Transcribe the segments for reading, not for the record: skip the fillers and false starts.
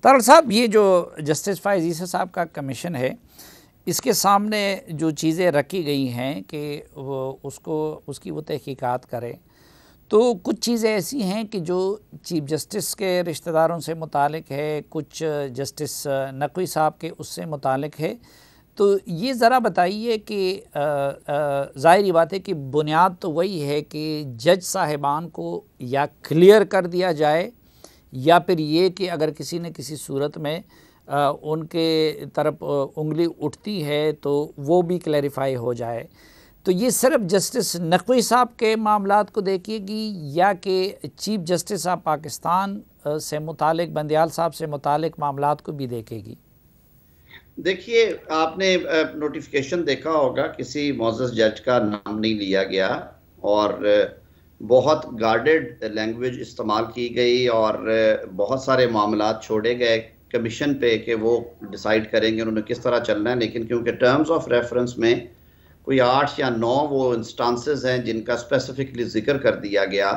तारड़ साहब, ये जो जस्टिस फ़ाइज़ ईसा साहब का कमीशन है, इसके सामने जो चीज़ें रखी गई हैं कि वो उसकी वो तहकीकात करे, तो कुछ चीज़ें ऐसी हैं कि जो चीफ जस्टिस के रिश्तेदारों से मुतालिक है, कुछ जस्टिस नकवी साहब के उससे मुतालिक है। तो ये ज़रा बताइए कि ज़ाहिर बात है कि बुनियाद तो वही है कि जज साहिबान को या क्लियर कर दिया जाए, या फिर ये कि अगर किसी न किसी सूरत में उनके तरफ उंगली उठती है तो वो भी क्लैरिफाई हो जाए। तो ये सिर्फ जस्टिस नकवी साहब के मामलात को देखेगी या कि चीफ जस्टिस ऑफ पाकिस्तान से मुतालिक बंदियाल साहब से मुतालिक मामलात को भी देखेगी? देखिए, आपने नोटिफिकेशन देखा होगा, किसी मोअज़्ज़ज़ जज का नाम नहीं लिया गया और बहुत गार्डेड लैंग्वेज इस्तेमाल की गई और बहुत सारे मामलात छोड़े गए कमीशन पे कि वो डिसाइड करेंगे उन्होंने किस तरह चलना है। लेकिन क्योंकि टर्म्स ऑफ रेफरेंस में कोई 8 या 9 वो इंस्टांसेस हैं जिनका स्पेसिफिकली जिक्र कर दिया गया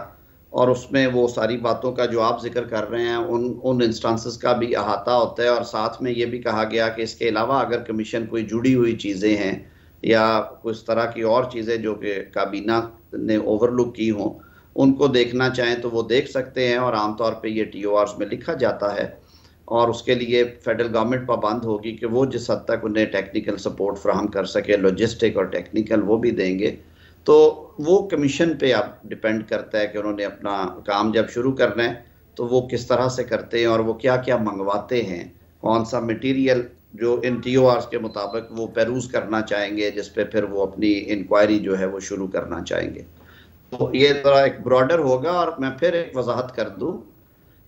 और उसमें वो सारी बातों का जो आप जिक्र कर रहे हैं उन इंस्टांसेस का भी अहाता होता है। और साथ में ये भी कहा गया कि इसके अलावा अगर कमीशन कोई जुड़ी हुई चीज़ें हैं या कुछ तरह की और चीज़ें जो कि काबीना ने ओवरलुक की हों, उनको देखना चाहें तो वो देख सकते हैं और आमतौर पे ये TORs में लिखा जाता है और उसके लिए फेडरल गवर्नमेंट पाबंद होगी कि वो जिस हद तक उन्हें टेक्निकल सपोर्ट फ्राहम कर सके, लॉजिस्टिक और टेक्निकल, वो भी देंगे। तो वो कमीशन पे आप डिपेंड करता है कि उन्होंने अपना काम जब शुरू करना है तो वो किस तरह से करते हैं और वो क्या क्या मंगवाते हैं, कौन सा मटेरियल जो इन TORs के मुताबिक वो पेरूज करना चाहेंगे, जिस पे फिर वो अपनी इंक्वायरी जो है वो शुरू करना चाहेंगे। तो ये थोड़ा एक ब्रॉडर होगा। और मैं फिर एक वजाहत कर दूं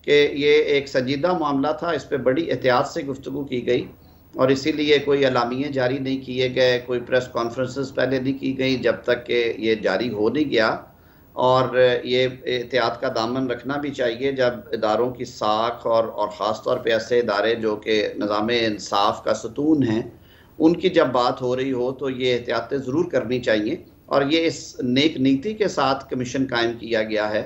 कि ये एक संजीदा मामला था, इस पर बड़ी एहतियात से गुफ्तगू की गई और इसीलिए कोई अलामिये जारी नहीं किए गए, कोई प्रेस कॉन्फ्रेंसेस पहले नहीं की गई जब तक कि ये जारी हो नहीं गया। और ये एहतियात का दामन रखना भी चाहिए जब इदारों की साख और ख़ास तौर पे ऐसे इदारे जो कि निज़ाम इंसाफ का सतून हैं, उनकी जब बात हो रही हो तो ये एहतियातें ज़रूर करनी चाहिए। और ये इस नेक नीति के साथ कमीशन कायम किया गया है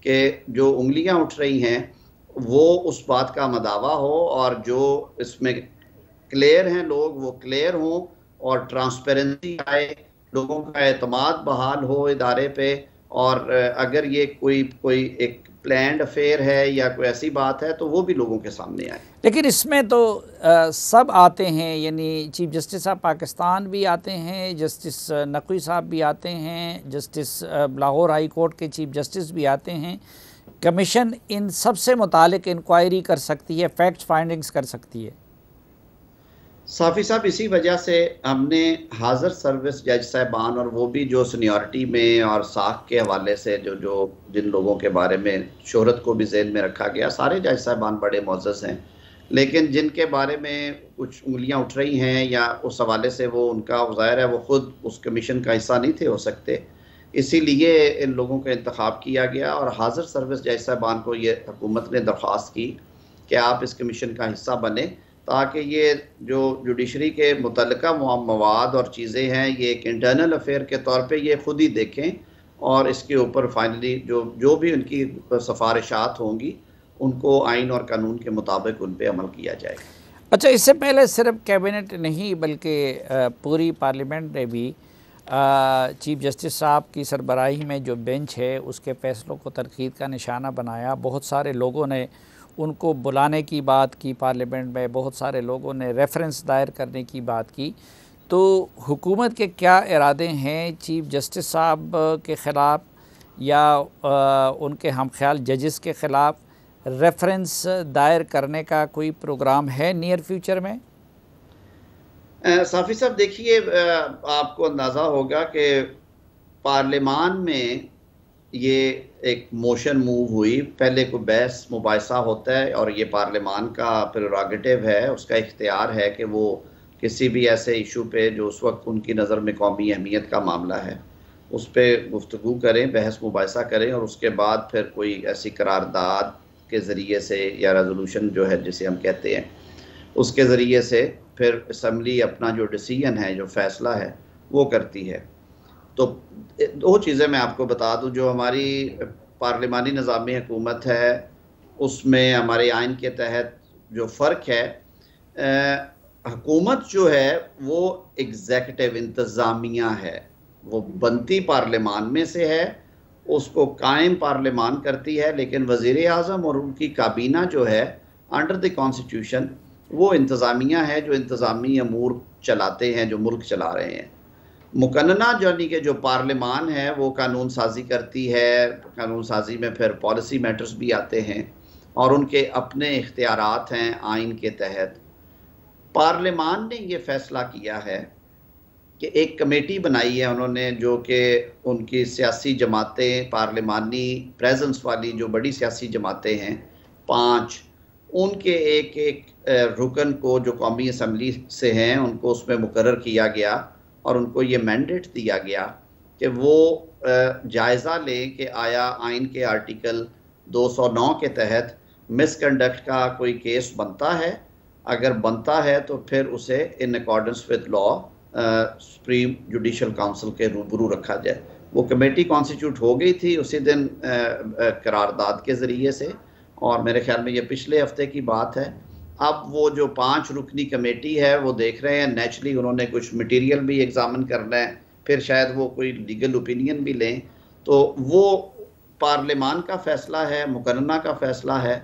कि जो उंगलियां उठ रही हैं वो उस बात का मदावा हो और जो इसमें क्लियर हैं लोग वो क्लियर हों और ट्रांसपेरेंसी आए, लोगों का एतमाद बहाल हो इदारे पे। और अगर ये कोई एक प्लान्ड अफेयर है या कोई ऐसी बात है तो वो भी लोगों के सामने आए। लेकिन इसमें तो सब आते हैं, यानी चीफ जस्टिस ऑफ पाकिस्तान भी आते हैं, जस्टिस नकवी साहब भी आते हैं, जस्टिस लाहौर हाई कोर्ट के चीफ जस्टिस भी आते हैं। कमीशन इन सब से मुतालिक इंक्वायरी कर सकती है, फैक्ट फाइंडिंग्स कर सकती है। साफ़ी साहब, इसी वजह से हमने हाज़र सर्विस जज साहबान और वो भी जो सीनियरिटी में और साख के हवाले से जो जिन लोगों के बारे में शोहरत को भी ज़हन में रखा गया, सारे जज साहबान बड़े मोअज़्ज़ज़ हैं, लेकिन जिनके बारे में कुछ उंगलियां उठ रही हैं या उस हवाले से वो उनका ज़ाहिर है वो ख़ुद उस कमीशन का हिस्सा नहीं थे हो सकते, इसीलिए इन लोगों का इंतखाब किया गया। और हाज़र सर्विस जज साहबान को ये हुकूमत ने दरख्वास्त की कि आप इस कमीशन का हिस्सा बने, ताकि ये जो जुडिशरी के मुतल्लिका मवाद और चीज़ें हैं ये एक इंटरनल अफेयर के तौर पे ये खुद ही देखें और इसके ऊपर फाइनली जो भी उनकी सिफारिशात होंगी उनको आइन और कानून के मुताबिक उन पे अमल किया जाएगा। अच्छा, इससे पहले सिर्फ कैबिनेट नहीं बल्कि पूरी पार्लियामेंट ने भी चीफ जस्टिस साहब की सरबराही में जो बेंच है उसके फ़ैसलों को तरकीद का निशाना बनाया। बहुत सारे लोगों ने उनको बुलाने की बात की पार्लियामेंट में, बहुत सारे लोगों ने रेफरेंस दायर करने की बात की। तो हुकूमत के क्या इरादे हैं चीफ जस्टिस साहब के ख़िलाफ़ या उनके हमख्याल जजेस के ख़िलाफ़ रेफरेंस दायर करने का कोई प्रोग्राम है नियर फ्यूचर में? साफ़ी साहब, देखिए, आपको अंदाज़ा होगा कि पार्लियामान में ये एक मोशन मूव हुई, पहले कोई बहस मुबाहिसा होता है और ये पार्लियामान का प्रेरोगेटिव है, उसका इख्तियार है कि वो किसी भी ऐसे इशू पे जो उस वक्त उनकी नज़र में कौमी अहमियत का मामला है उस पर गुफ्तगू करें, बहस मुबाहिसा करें और उसके बाद फिर कोई ऐसी करारदाद के ज़रिए से या रेजोल्यूशन जो है जिसे हम कहते हैं उसके ज़रिए से फिर असम्बली अपना जो डिसीजन है, जो फ़ैसला है वो करती है। तो दो चीज़ें मैं आपको बता दूं, जो हमारी पार्लिमानी निज़ामी हुकूमत है उसमें हमारे आइन के तहत जो फ़र्क है, हुकूमत जो है वो एग्जेक्टिव इंतज़ामिया है, वो बनती पार्लिमान में से है, उसको कायम पार्लिमान करती है, लेकिन वज़ीर आज़म और उनकी काबीना जो है अंडर द कॉन्स्टिट्यूशन वो इंतज़ामिया है जो इंतज़ामी अमूर चलाते हैं, जो मुल्क चला रहे हैं। मुकन्ना यानी कि जो पार्लिमान है वो कानून साजी करती है, कानून साजी में फिर पॉलिसी मैटर्स भी आते हैं और उनके अपने इख्तियारात हैं आइन के तहत। पार्लिमान ने ये फैसला किया है कि एक कमेटी बनाई है उन्होंने, जो कि उनकी सियासी जमातें, पार्लिमानी प्रेजेंस वाली जो बड़ी सियासी जमातें हैं 5, उनके एक एक रुकन को जो कौमी असम्बली से हैं उनको उसमें मुकर्रर किया गया और उनको ये मैंडेट दिया गया कि वो जायज़ा लें कि आया आइन के आर्टिकल 209 के तहत मिसकंडक्ट का कोई केस बनता है। अगर बनता है तो फिर उसे in accordance with law supreme judicial council के रूबरू रखा जाए। वो कमेटी कॉन्स्टिट्यूट हो गई थी उसी दिन करारदाद के ज़रिए से, और मेरे ख्याल में ये पिछले हफ्ते की बात है। अब वो जो 5 रुकनी कमेटी है वो देख रहे हैं, नेचुरली उन्होंने कुछ मटेरियल भी एग्जामिन करना है, फिर शायद वो कोई लीगल ओपिनियन भी लें। तो वो पार्लिमान का फ़ैसला है, मुकन्ना का फ़ैसला है।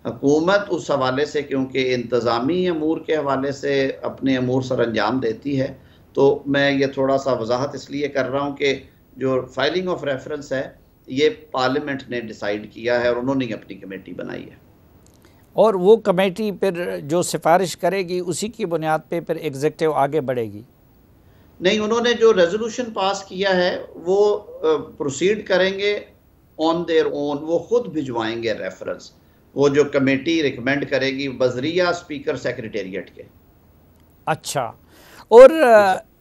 हुकूमत उस हवाले से क्योंकि इंतज़ामी अमूर के हवाले से अपने अमूर सर अंजाम देती है, तो मैं ये थोड़ा सा वजाहत इसलिए कर रहा हूँ कि जो फाइलिंग ऑफ रेफरेंस है ये पार्लियामेंट ने डिसाइड किया है और उन्होंने अपनी कमेटी बनाई है, और वो कमेटी फिर जो सिफारिश करेगी उसी की बुनियाद पे फिर एग्जीक्यूटिव आगे बढ़ेगी। नहीं, उन्होंने जो रेजोल्यूशन पास किया है वो प्रोसीड करेंगे ऑन देयर ओन, वो खुद भिजवाएंगे रेफरेंस। वो जो कमेटी रिकमेंड करेगी बजरिया स्पीकर सेक्रेटेरिएट के। अच्छा, और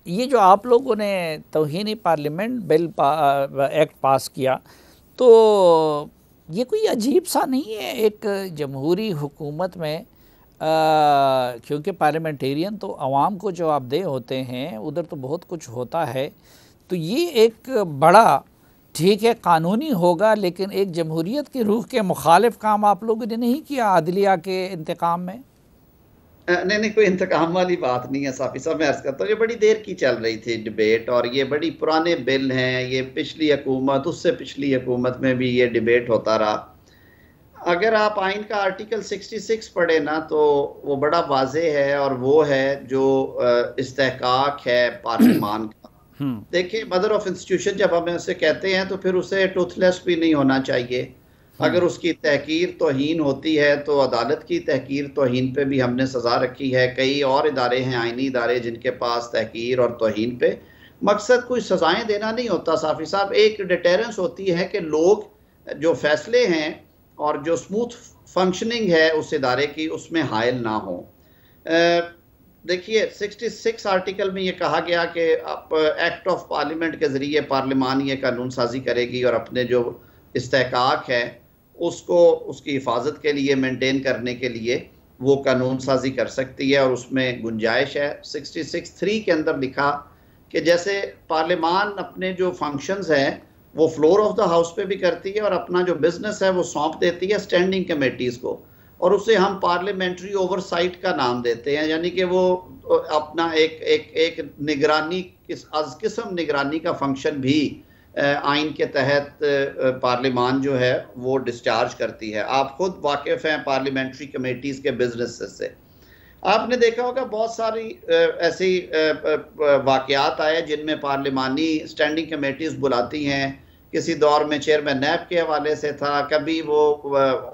ये जो आप लोगों ने तौहीन पार्लियामेंट बिल एक्ट पास किया, तो ये कोई अजीब सा नहीं है एक जमहूरी हुकूमत में, क्योंकि पार्लियामेंटेरियन तो आवाम को जवाबदेह होते हैं, उधर तो बहुत कुछ होता है। तो ये एक बड़ा, ठीक है कानूनी होगा, लेकिन एक जमहूरियत की रूह के मुखालिफ काम आप लोगों ने नहीं किया आदलिया के इंतकाम में। नहीं, कोई इंतकाम वाली बात नहीं है साफी साहब। मैं अर्ज करता हूँ ये बड़ी देर की चल रही थी डिबेट, और ये बड़ी पुराने बिल हैं, ये पिछली हुकूमत, उससे पिछली हुकूमत में भी ये डिबेट होता रहा। अगर आप आइन का आर्टिकल 66 पढ़े ना तो वो बड़ा वाज़ेह है, और वो है जो इस्तेहकाक है पार्लिमान का। देखिए, मदर ऑफ इंस्टीट्यूशन जब हम उसे कहते हैं तो फिर उसे टूथलेस भी नहीं होना चाहिए। अगर उसकी तहकीर तौहीन होती है तो अदालत की तहकीर तौहीन पे भी हमने सज़ा रखी है। कई और इदारे हैं, आइनी इदारे, जिनके पास तहकीर और तौहीन पे मकसद कोई सज़ाएं देना नहीं होता साफ़ी साहब, एक डिटेरेंस होती है कि लोग जो फैसले हैं और जो स्मूथ फंक्शनिंग है उस इदारे की उसमें हायल ना हो। देखिए 66 आर्टिकल में ये कहा गया कि एक्ट ऑफ पार्लियामेंट के ज़रिए पार्लियामान ये कानून साजी करेगी और अपने जो इस्तेहकाक है उसको उसकी हिफाजत के लिए, मेंटेन करने के लिए वो कानून साजी कर सकती है, और उसमें गुंजाइश है। 66(3) के अंदर लिखा कि जैसे पार्लियामान अपने जो फंक्शंस हैं वो फ्लोर ऑफ द हाउस पे भी करती है और अपना जो बिजनेस है वो सौंप देती है स्टैंडिंग कमेटीज़ को, और उसे हम पार्लियामेंट्री ओवरसाइट का नाम देते हैं। यानी कि वो अपना एक निगरानी, किस्म निगरानी का फंक्शन भी आइन के तहत पार्लियामान जो है वो डिस्चार्ज करती है। आप खुद वाकिफ़ हैं पार्लियामेंट्री कमेटीज़ के बिजनेस से। आपने देखा होगा बहुत सारी ऐसी वाक़यात आए जिनमें पार्लिमानी स्टैंडिंग कमेटीज़ बुलाती हैं। किसी दौर में चेयरमैन नैब के हवाले से था, कभी वो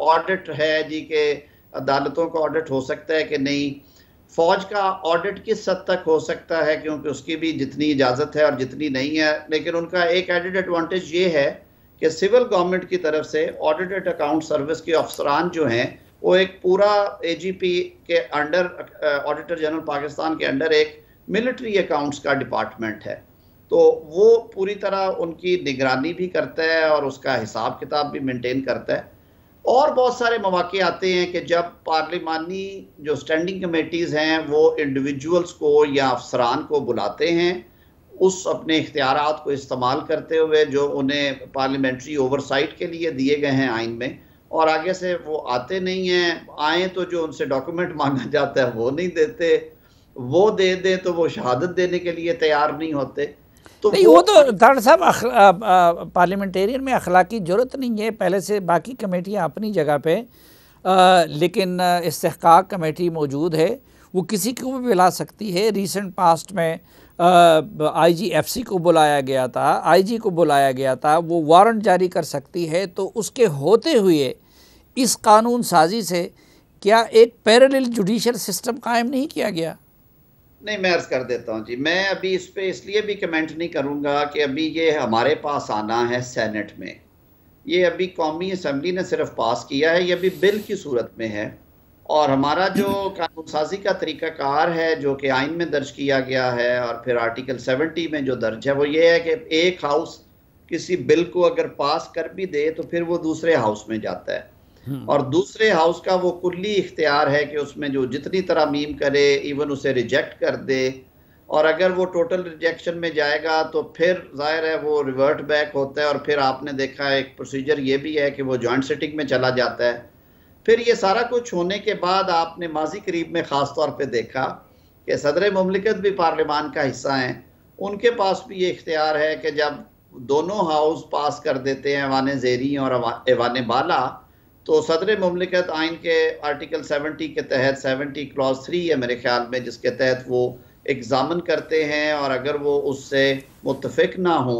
ऑडिट है जी के अदालतों का ऑडिट हो सकता है कि नहीं, फ़ौज का ऑडिट किस हद तक हो सकता है, क्योंकि उसकी भी जितनी इजाज़त है और जितनी नहीं है। लेकिन उनका एक एडेड एडवांटेज ये है कि सिविल गवर्नमेंट की तरफ से ऑडिटेड अकाउंट सर्विस के अफसरान जो हैं वो एक पूरा AGP के अंडर, ऑडिटर जनरल पाकिस्तान के अंडर एक मिलिट्री अकाउंट्स का डिपार्टमेंट है, तो वो पूरी तरह उनकी निगरानी भी करता है और उसका हिसाब किताब भी मेंटेन करता है। और बहुत सारे मौके आते हैं कि जब पार्लिमानी जो स्टैंडिंग कमेटीज़ हैं वो इंडिविजुअल्स को या अफसरान को बुलाते हैं उस अपने इख्तियारात को इस्तेमाल करते हुए जो उन्हें पार्लियामेंट्री ओवरसाइट के लिए दिए गए हैं आइन में, और आगे से वो आते नहीं हैं, आए तो जो उनसे डॉक्यूमेंट मांगा जाता है वो नहीं देते, वो दे दे तो वो शहादत देने के लिए तैयार नहीं होते। तो नहीं, वो तो डॉक्टर साहब पार्लियामेंटेरियन में अखलाकी जरूरत नहीं है, पहले से बाकी कमेटियाँ अपनी जगह पे, लेकिन इस्तेहकाक कमेटी मौजूद है, वो किसी को भी बुला सकती है। रीसेंट पास्ट में IGFC को बुलाया गया था, IG को बुलाया गया था, वो वारंट जारी कर सकती है। तो उसके होते हुए इस कानून साजी से क्या एक पैरेलल जुडिशल सिस्टम कायम नहीं किया गया? नहीं, मैं अर्ज कर देता हूँ जी, मैं अभी इस पे इसलिए भी कमेंट नहीं करूँगा कि अभी ये हमारे पास आना है सेनेट में, ये अभी कौमी असम्बली ने सिर्फ पास किया है, ये अभी बिल की सूरत में है। और हमारा जो कानून साजी का तरीक़ाकार है जो कि आइन में दर्ज किया गया है और फिर आर्टिकल 70 में जो दर्ज है, वो ये है कि एक हाउस किसी बिल को अगर पास कर भी दे तो फिर वो दूसरे हाउस में जाता है, और दूसरे हाउस का वो कुल्ली इख्तियार है कि उसमें जो जितनी तरमीम करे, इवन उसे रिजेक्ट कर दे, और अगर वो टोटल रिजेक्शन में जाएगा तो फिर जाहिर है वो रिवर्ट बैक होता है। और फिर आपने देखा एक प्रोसीजर ये भी है कि वो जॉइंट सिटिंग में चला जाता है। फिर ये सारा कुछ होने के बाद आपने माजी करीब में ख़ास तौर पे देखा कि सदर मुमलिकत भी पार्लियामान का हिस्सा हैं, उनके पास भी ये इख्तियार है कि जब दोनों हाउस पास कर देते हैं ऐवान ज़ेरी और ऐवान बाला, तो सदर मुमलिकत आइन के आर्टिकल 70 के तहत 70 क्लॉज 3 है मेरे ख्याल में, जिसके तहत वो एग्जामिन करते हैं, और अगर वो उससे मुत्तफिक ना हो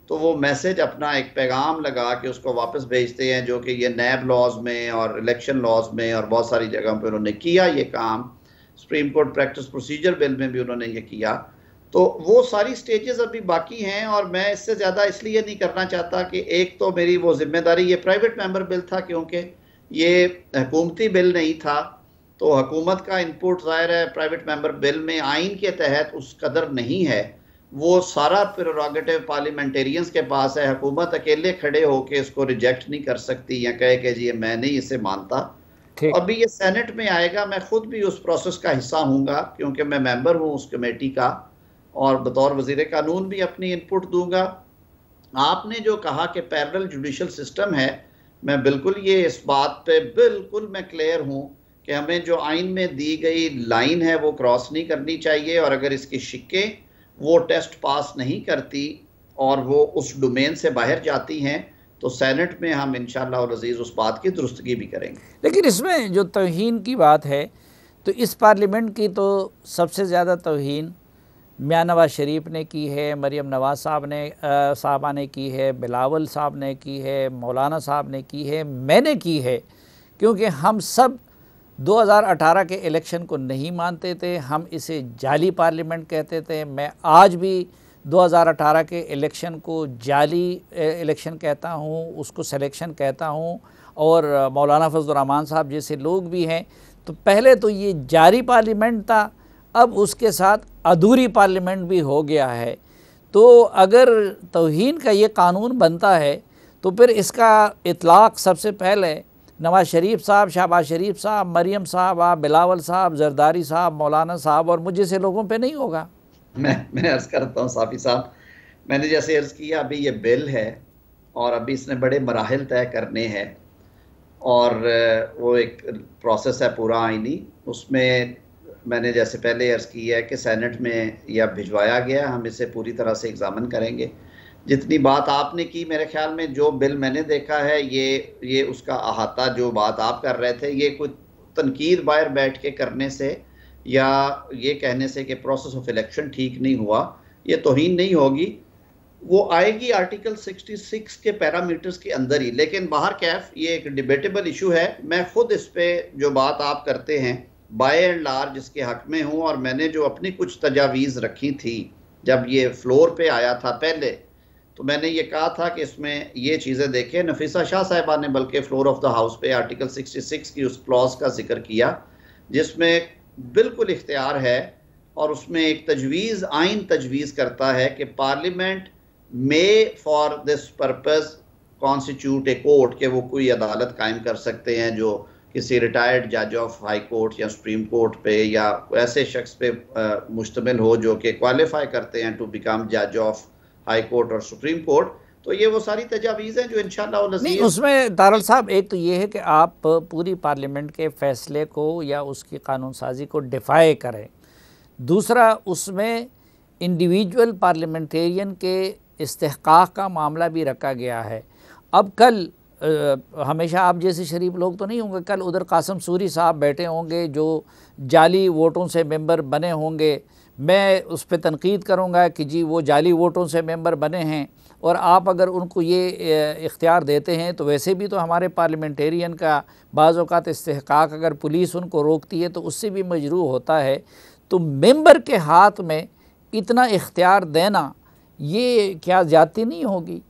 तो वो मैसेज अपना एक पैगाम लगा के उसको वापस भेजते हैं, जो कि ये नैब लॉज में और इलेक्शन लॉज में और बहुत सारी जगहों पे उन्होंने किया ये काम। Supreme court practice procedure bill में भी उन्होंने ये किया। तो वो सारी स्टेजेस अभी बाकी हैं, और मैं इससे ज़्यादा इसलिए नहीं करना चाहता कि एक तो मेरी वो जिम्मेदारी, ये प्राइवेट मेंबर बिल था क्योंकि ये हुकूमती बिल नहीं था, तो हुकूमत का इनपुट ज़ाहिर है प्राइवेट मेंबर बिल में आइन के तहत उस कदर नहीं है, वो सारा प्रेरोगेटिव पार्लियामेंटेरियंस के पास है। हुकूमत अकेले खड़े होकर इसको रिजेक्ट नहीं कर सकती या कहे कि जी मैं नहीं इसे मानता। अभी ये सेनेट में आएगा, मैं खुद भी उस प्रोसेस का हिस्सा हूँगा क्योंकि मैं मेंबर हूँ उस कमेटी का, और बतौर वज़ीर कानून भी अपनी इनपुट दूंगा। आपने जो कहा कि पैरेलल जुडिशल सिस्टम है, मैं बिल्कुल ये इस बात पे बिल्कुल मैं क्लियर हूँ कि हमें जो आइन में दी गई लाइन है वो क्रॉस नहीं करनी चाहिए, और अगर इसकी शिक्के वो टेस्ट पास नहीं करती और वो उस डोमेन से बाहर जाती हैं तो सेनेट में हम इंशाअल्लाह और अज़ीज़ उस बात की दुरुस्तगी भी करेंगे। लेकिन इसमें जो तौहीन की बात है, तो इस पार्लियामेंट की तो सबसे ज़्यादा तौहीन मियां नवाज़ शरीफ ने की है, मरियम नवाज़ साहबा ने की है, बिलावल साहब ने की है, मौलाना साहब ने की है, मैंने की है, क्योंकि हम सब 2018 के इलेक्शन को नहीं मानते थे, हम इसे जाली पार्लियामेंट कहते थे। मैं आज भी 2018 के इलेक्शन को जाली इलेक्शन कहता हूँ, उसको सिलेक्शन कहता हूँ। और मौलाना फजल रहमान साहब जैसे लोग भी हैं। तो पहले तो ये जारी पार्लियामेंट था, अब उसके साथ अधूरी पार्लियामेंट भी हो गया है। तो अगर तौहीन का ये कानून बनता है तो फिर इसका इतलाक़ सबसे पहले नवाज़ शरीफ साहब, शहबाज शरीफ साहब, मरियम साहब, बिलावल साहब, जरदारी साहब, मौलाना साहब और मुझे से लोगों पे नहीं होगा। मैं अर्ज़ करता हूँ साफ़ी साहब, मैंने जैसे अर्ज़ किया अभी ये बिल है और अभी इसने बड़े मराहिल तय करने हैं, और वो एक प्रोसेस है पूरा आइनी। उसमें मैंने जैसे पहले अर्ज़ किया है कि सेनेट में यह भिजवाया गया, हम इसे पूरी तरह से एग्ज़ामिन करेंगे। जितनी बात आपने की, मेरे ख्याल में जो बिल मैंने देखा है ये उसका अहाता, जो बात आप कर रहे थे, ये कोई तनकीद बाहर बैठ के करने से या ये कहने से कि प्रोसेस ऑफ इलेक्शन ठीक नहीं हुआ, ये तौहीन नहीं होगी। वो आएगी आर्टिकल 66 के पैरामीटर्स के अंदर ही, लेकिन बाहर कैफ ये एक डिबेटेबल इशू है। मैं खुद इस पे जो बात आप करते हैं बाय एंड लार्ज इसके हक में हूँ, और मैंने जो अपनी कुछ तजावीज़ रखी थी जब ये फ्लोर पे आया था पहले, तो मैंने ये कहा था कि इसमें ये चीज़ें देखें। नफीसा शाह साहिबा ने बल्कि फ्लोर ऑफ द हाउस पे आर्टिकल 66 की उस क्लॉज का जिक्र किया जिसमें बिल्कुल इख्तियार है, और उसमें एक तजवीज़ आइन तजवीज़ करता है कि पार्लियामेंट में for this purpose constitute a court, के वो कोई अदालत कायम कर सकते हैं जो किसी रिटायर्ड जज ऑफ हाई कोर्ट या सुप्रीम कोर्ट पे या ऐसे शख्स पे मुश्तमिल हो जो कि क्वालिफाई करते हैं टू बिकम जज ऑफ हाई कोर्ट और सुप्रीम कोर्ट। तो ये वो सारी तजावीज़ हैं जो इंशाअल्लाह नहीं, नज़ीर। उसमें तारल साहब एक तो ये है कि आप पूरी पार्लियामेंट के फ़ैसले को या उसकी कानून साजी को डिफ़ाई करें। दूसरा, उसमें इंडिविजुअल पार्लियामेंटेरियन के इस्तेहकाक का मामला भी रखा गया है। अब कल हमेशा आप जैसे शरीफ लोग तो नहीं होंगे, कल उधर कासम सूरी साहब बैठे होंगे जो जाली वोटों से मेंबर बने होंगे। मैं उस पर तनकीद करूँगा कि जी वो जाली वोटों से मेंबर बने हैं, और आप अगर उनको ये इख्तियार देते हैं तो वैसे भी तो हमारे पार्लियामेंटेरियन का बाज़ औक़ात इस्तेहकाक अगर पुलिस उनको रोकती है तो उससे भी मजरूह होता है। तो मेंबर के हाथ में इतना इख्तियार देना ये क्या ज़्यादती नहीं होगी?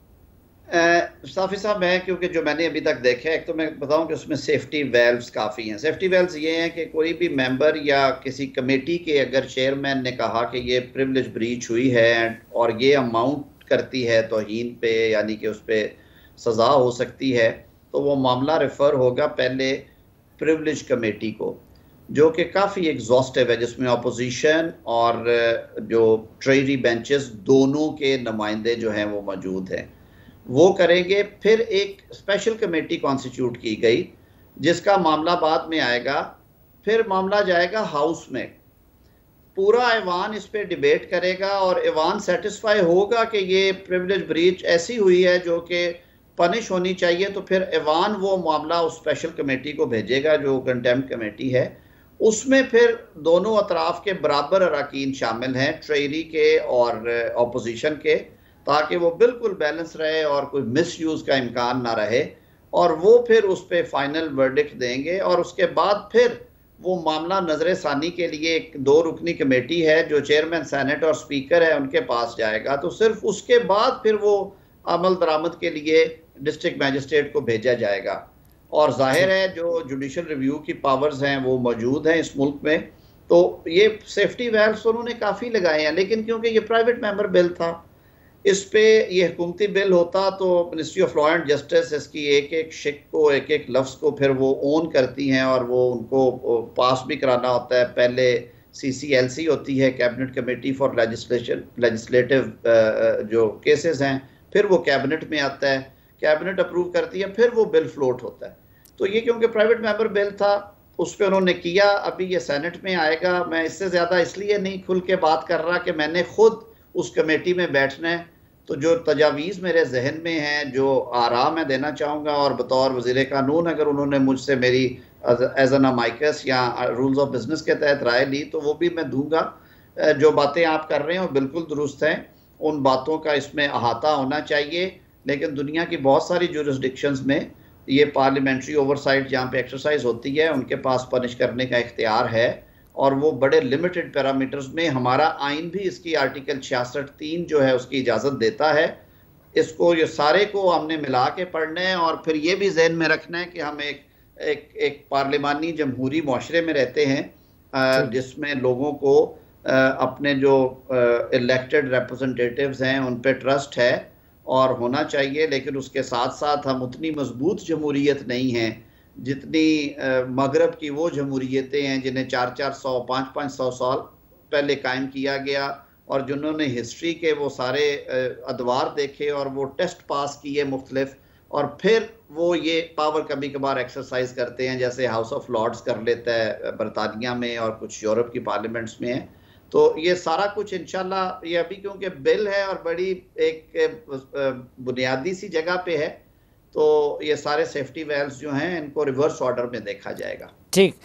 साफ़ी साहब, मैं क्योंकि जो मैंने अभी तक देखा है, एक तो मैं बताऊं कि उसमें सेफ्टी वेल्व्स काफ़ी हैं। सेफ्टी वेल्व्स ये हैं कि कोई भी मेंबर या किसी कमेटी के अगर चेयरमैन ने कहा कि ये प्रिविलेज ब्रीच हुई है और ये अमाउंट करती है तौहीन पे, यानी कि उस पर सज़ा हो सकती है, तो वो मामला रेफ़र होगा पहले प्रिविलेज कमेटी को, जो कि काफ़ी एग्जॉस्टिव है, जिसमें अपोजिशन और जो ट्रेजरी बेंचेस दोनों के नुमाइंदे जो हैं वो मौजूद हैं, वो करेंगे। फिर एक स्पेशल कमेटी कॉन्स्टिट्यूट की गई जिसका मामला बाद में आएगा। फिर मामला जाएगा हाउस में, पूरा ऐवान इस पे डिबेट करेगा और ऐवान सेटिस्फाई होगा कि ये प्रिविलेज ब्रीच ऐसी हुई है जो कि पनिश होनी चाहिए, तो फिर ऐवान वो मामला उस स्पेशल कमेटी को भेजेगा जो कंटेम्प्ट कमेटी है। उसमें फिर दोनों अतराफ के बराबर अरकान शामिल हैं, ट्रेजरी के और अपोजिशन के, ताकि वो बिल्कुल बैलेंस रहे और कोई मिसयूज़ का इम्कान ना रहे। और वो फिर उस पर फाइनल वर्डिक्ट देंगे और उसके बाद फिर वो मामला नजर सानी के लिए एक 2 रुकनी कमेटी है जो चेयरमैन सेनेट और स्पीकर है उनके पास जाएगा। तो सिर्फ उसके बाद फिर वो अमल दरामद के लिए डिस्ट्रिक्ट मैजिस्ट्रेट को भेजा जाएगा। और जाहिर है जो जुडिशल रिव्यू की पावर्स हैं वो मौजूद हैं इस मुल्क में, तो ये सेफ्टी वेल्व्स उन्होंने काफ़ी लगाए हैं। लेकिन क्योंकि ये प्राइवेट मेंबर बिल था, इस पे ये हुकूमती बिल होता तो ministry of law and justice इसकी एक एक शिक को, एक एक लफ्ज़ को फिर वो ओन करती हैं और वो उनको पास भी कराना होता है। पहले CCLC होती है, कैबिनेट कमेटी फॉर लेजिस्लेटिव जो केसेस हैं, फिर वो कैबिनेट में आता है, कैबिनेट अप्रूव करती है, फिर वो बिल फ्लोट होता है। तो ये क्योंकि प्राइवेट मेंबर बिल था उस पर उन्होंने किया। अभी ये सेनेट में आएगा। मैं इससे ज़्यादा इसलिए नहीं खुल के बात कर रहा कि मैंने खुद उस कमेटी में बैठना है, तो जो तजावीज़ मेरे जहन में हैं, जो आराम मैं देना चाहूँगा, और बतौर वज़ीर कानून अगर उन्होंने मुझसे मेरी एज एन अमाइकस या रूल्स ऑफ बिजनेस के तहत राय ली तो वो भी मैं दूंगा। जो बातें आप कर रहे हैं वो बिल्कुल दुरुस्त हैं, उन बातों का इसमें अहाता होना चाहिए। लेकिन दुनिया की बहुत सारी जुरिस्डिक्शंस में ये पार्लियामेंट्री ओवरसाइट जहाँ पे एक्सरसाइज होती है, उनके पास पनिश करने का इख्तियार है और वो बड़े लिमिटेड पैरामीटर्स में। हमारा आइन भी इसकी आर्टिकल 66(3) जो है उसकी इजाज़त देता है। इसको, ये सारे को हमने मिला के पढ़ना है और फिर ये भी जहन में रखना है कि हम एक पार्लिमानी जमहूरी मुआशरे में रहते हैं जिसमें लोगों को अपने जो इलेक्टेड रिप्रेजेंटेटिव्स हैं उन पे ट्रस्ट है और होना चाहिए। लेकिन उसके साथ साथ हम उतनी मजबूत जमहूरियत नहीं हैं जितनी मगरब की वो जमहूरियतें हैं जिन्हें 400-400, 500-500 साल पहले कायम किया गया और जिन्होंने हिस्ट्री के वो सारे अदवार देखे और वो टेस्ट पास किए मुख्तलिफ, और फिर वो ये पावर कभी कभार एक्सरसाइज करते हैं, जैसे हाउस ऑफ लॉर्ड्स कर लेता है बरतानिया में और कुछ यूरोप की पार्लियामेंट्स में है। तो ये सारा कुछ इंशाल्लाह, ये अभी क्योंकि बिल है और बड़ी एक बुनियादी सी जगह पे है, तो ये सारे सेफ्टी वेल्व्स जो हैं इनको रिवर्स ऑर्डर में देखा जाएगा। ठीक।